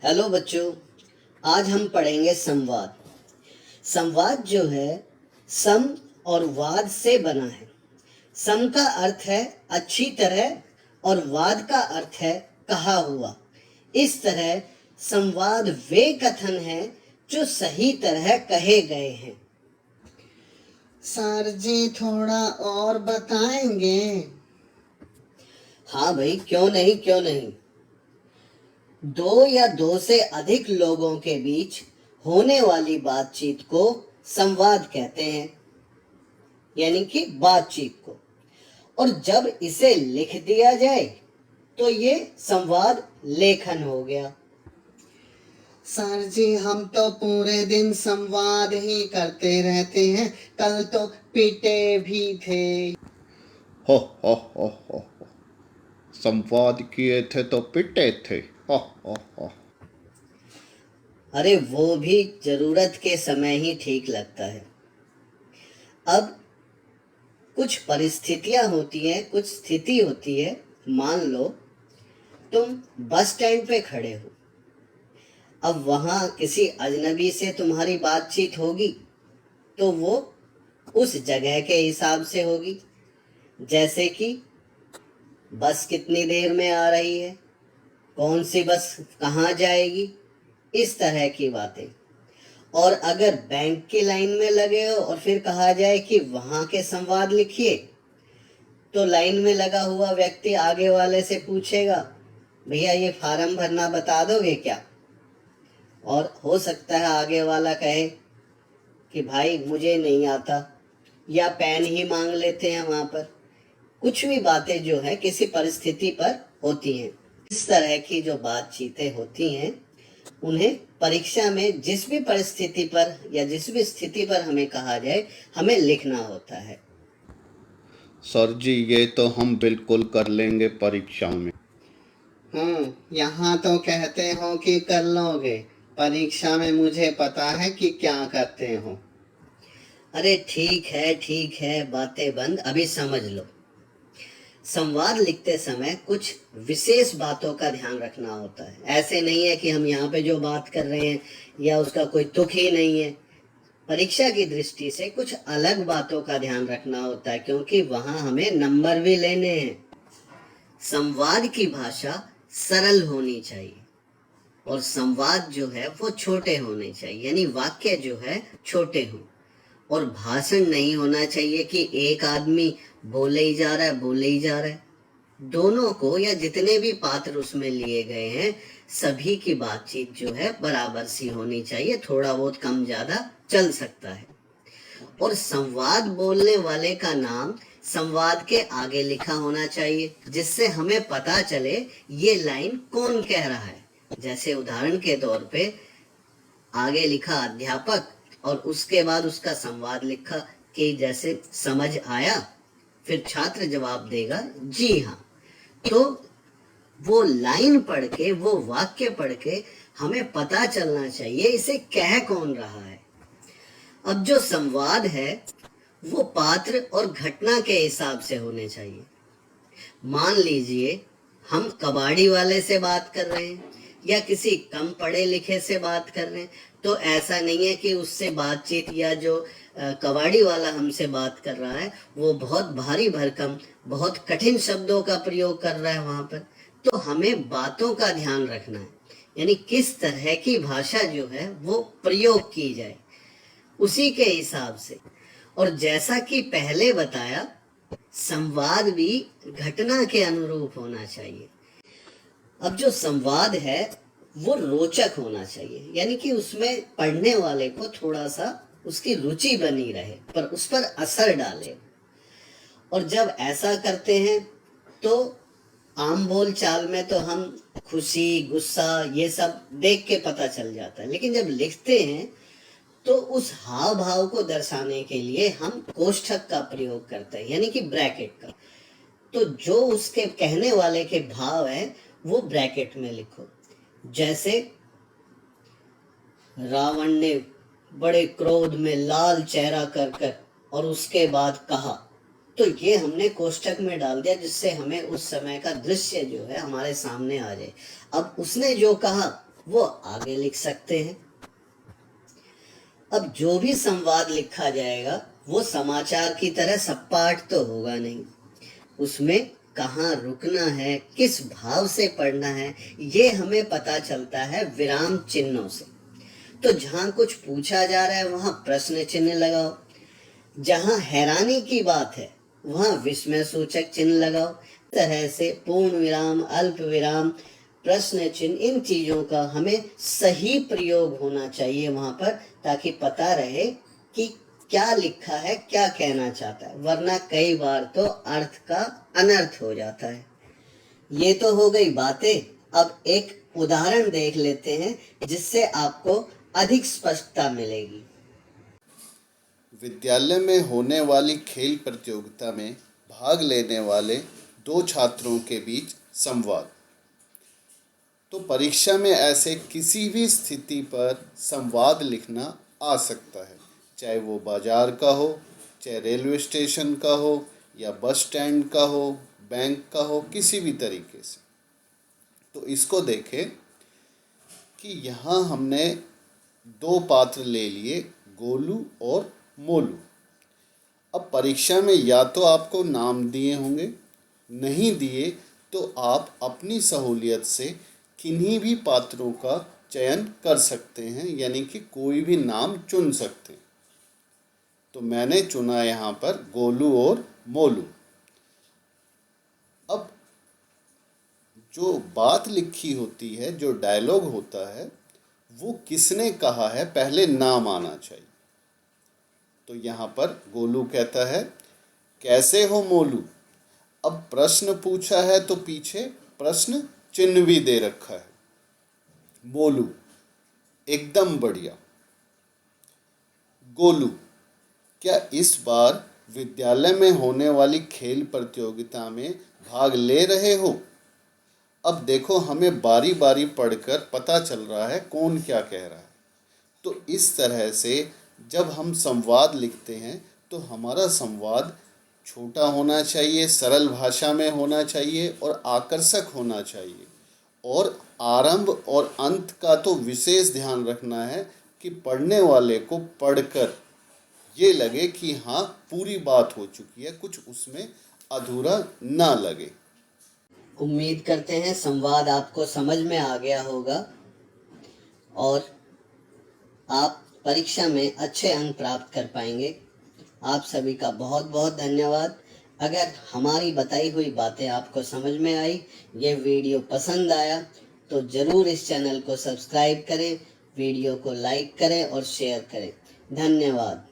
Hello बच्चों, आज हम पढ़ेंगे संवाद। संवाद जो है सम और वाद से बना है। सम का अर्थ है अच्छी तरह और वाद का अर्थ है कहा हुआ। इस तरह संवाद वे कथन हैं जो सही तरह कहे गए हैं। सर जी थोड़ा और बताएंगे? हाँ भाई, क्यों नहीं। दो या दो से अधिक लोगों के बीच होने वाली बातचीत को संवाद कहते हैं, यानी कि बातचीत को। और जब इसे लिख दिया जाए तो ये संवाद लेखन हो गया। सर जी हम तो पूरे दिन संवाद ही करते रहते हैं, कल तो पीटे भी थे। हो हो हो हो संवाद किए थे तो पिटे थे। हो हो। अरे वो भी जरूरत के समय ही ठीक लगता है। अब कुछ परिस्थितियां होती हैं, कुछ स्थिति होती है। मान लो तुम बस स्टैंड पे खड़े हो। अब वहां किसी अजनबी से तुम्हारी बातचीत होगी तो वो उस जगह के हिसाब से होगी, जैसे कि बस कितनी देर में आ रही है, कौन सी बस कहाँ जाएगी, इस तरह की बातें। और अगर बैंक की लाइन में लगे हो और फिर कहा जाए कि वहां के संवाद लिखिए, तो लाइन में लगा हुआ व्यक्ति आगे वाले से पूछेगा, भैया ये फार्म भरना बता दोगे क्या? और हो सकता है आगे वाला कहे कि भाई मुझे नहीं आता, या पेन ही मांग लेते हैं वहां पर। कुछ भी बातें जो है किसी परिस्थिति पर होती हैं। इस तरह की जो बातचीतें होती हैं उन्हें परीक्षा में जिस भी परिस्थिति पर या जिस भी स्थिति पर हमें कहा जाए, हमें लिखना होता है। सर जी ये तो हम बिल्कुल कर लेंगे परीक्षा में। यहाँ तो कहते हो कि कर लोगे, परीक्षा में मुझे पता है कि क्या करते हो। अरे ठीक है, बातें बंद, अभी समझ लो। संवाद लिखते समय कुछ विशेष बातों का ध्यान रखना होता है। ऐसे नहीं है कि हम यहाँ पे जो बात कर रहे हैं या उसका कोई तुक ही नहीं है। परीक्षा की दृष्टि से कुछ अलग बातों का ध्यान रखना होता है, क्योंकि वहां हमें नंबर भी लेने हैं। संवाद की भाषा सरल होनी चाहिए और संवाद जो है वो छोटे होने चाहिए, यानी वाक्य जो है छोटे हों। और भाषण नहीं होना चाहिए कि एक आदमी बोले ही जा रहा है। दोनों को या जितने भी पात्र उसमें लिए गए हैं, सभी की बातचीत जो है बराबर सी होनी चाहिए। थोड़ा बहुत कम ज्यादा चल सकता है। और संवाद बोलने वाले का नाम संवाद के आगे लिखा होना चाहिए, जिससे हमें पता चले ये लाइन कौन कह रहा है। जैसे उदाहरण के तौर पे आगे लिखा अध्यापक और उसके बाद उसका संवाद लिखा कि जैसे समझ आया, फिर छात्र जवाब देगा जी हाँ। तो वो लाइन पढ़ के, वो वाक्य पढ़ के हमें पता चलना चाहिए इसे कह कौन रहा है। अब जो संवाद है वो पात्र और घटना के हिसाब से होने चाहिए। मान लीजिए हम कबाड़ी वाले से बात कर रहे हैं या किसी कम पढ़े लिखे से बात कर रहे हैं, तो ऐसा नहीं है कि उससे बातचीत या जो कबाड़ी वाला हमसे बात कर रहा है वो बहुत भारी भरकम, बहुत कठिन शब्दों का प्रयोग कर रहा है वहां पर। तो हमें बातों का ध्यान रखना है, यानी किस तरह की भाषा जो है वो प्रयोग की जाए, उसी के हिसाब से। और जैसा कि पहले बताया, संवाद भी घटना के अनुरूप होना चाहिए। अब जो संवाद है वो रोचक होना चाहिए, यानी कि उसमें पढ़ने वाले को थोड़ा सा उसकी रुचि बनी रहे, पर उस पर असर डाले। और जब ऐसा करते हैं तो आम बोल चाल में तो हम खुशी, गुस्सा ये सब देख के पता चल जाता है, लेकिन जब लिखते हैं तो उस हाव भाव को दर्शाने के लिए हम कोष्ठक का प्रयोग करते हैं, यानी कि ब्रैकेट का। तो जो उसके कहने वाले के भाव है वो ब्रैकेट में लिखो। जैसे रावण ने बड़े क्रोध में लाल चेहरा कर कर और उसके बाद कहा, तो ये हमने कोष्ठक में डाल दिया, जिससे हमें उस समय का दृश्य जो है हमारे सामने आ जाए। अब उसने जो कहा वो आगे लिख सकते हैं। अब जो भी संवाद लिखा जाएगा वो समाचार की तरह सपाट तो होगा नहीं। उसमें कहाँ रुकना है, किस भाव से पढ़ना है, ये हमें पता चलता है विराम चिन्हों से। तो जहाँ कुछ पूछा जा रहा है वहाँ प्रश्न चिन्ह लगाओ, जहाँ हैरानी की बात है वहाँ विस्मय सूचक चिन्ह लगाओ। तरह से पूर्ण विराम, अल्प विराम, प्रश्न चिन्ह, इन चीजों का हमें सही प्रयोग होना चाहिए वहां पर, ताकि पता रहे कि क्या लिखा है, क्या कहना चाहता है। वरना कई बार तो अर्थ का अनर्थ हो जाता है। ये तो हो गई बातें। अब एक उदाहरण देख लेते हैं जिससे आपको अधिक स्पष्टता मिलेगी। विद्यालय में होने वाली खेल प्रतियोगिता में भाग लेने वाले दो छात्रों के बीच संवाद। तो परीक्षा में ऐसे किसी भी स्थिति पर संवाद लिखना आ सकता है, चाहे वो बाजार का हो, चाहे रेलवे स्टेशन का हो, या बस स्टैंड का हो, बैंक का हो, किसी भी तरीके से। तो इसको देखें कि यहाँ हमने दो पात्र ले लिए, गोलू और मोलू। अब परीक्षा में या तो आपको नाम दिए होंगे, नहीं दिए तो आप अपनी सहूलियत से किन्हीं भी पात्रों का चयन कर सकते हैं, यानी कि कोई भी नाम चुन सकते हैं। तो मैंने चुना यहाँ पर गोलू और मोलू। अब जो बात लिखी होती है, जो डायलॉग होता है, वो किसने कहा है पहले नाम आना चाहिए। तो यहाँ पर गोलू कहता है, कैसे हो मोलू। अब प्रश्न पूछा है तो पीछे प्रश्न चिन्ह भी दे रखा है। मोलू, एकदम बढ़िया। गोलू, क्या इस बार विद्यालय में होने वाली खेल प्रतियोगिता में भाग ले रहे हो। अब देखो, हमें बारी बारी पढ़कर पता चल रहा है कौन क्या कह रहा है। तो इस तरह से जब हम संवाद लिखते हैं तो हमारा संवाद छोटा होना चाहिए, सरल भाषा में होना चाहिए और आकर्षक होना चाहिए। और आरंभ और अंत का तो विशेष ध्यान रखना है कि पढ़ने वाले को पढ़कर ये लगे कि हाँ, पूरी बात हो चुकी है, कुछ उसमें अधूरा ना लगे। उम्मीद करते हैं संवाद आपको समझ में आ गया होगा और आप परीक्षा में अच्छे अंक प्राप्त कर पाएंगे। आप सभी का बहुत बहुत धन्यवाद। अगर हमारी बताई हुई बातें आपको समझ में आई, ये वीडियो पसंद आया तो ज़रूर इस चैनल को सब्सक्राइब करें, वीडियो को लाइक करें और शेयर करें। धन्यवाद।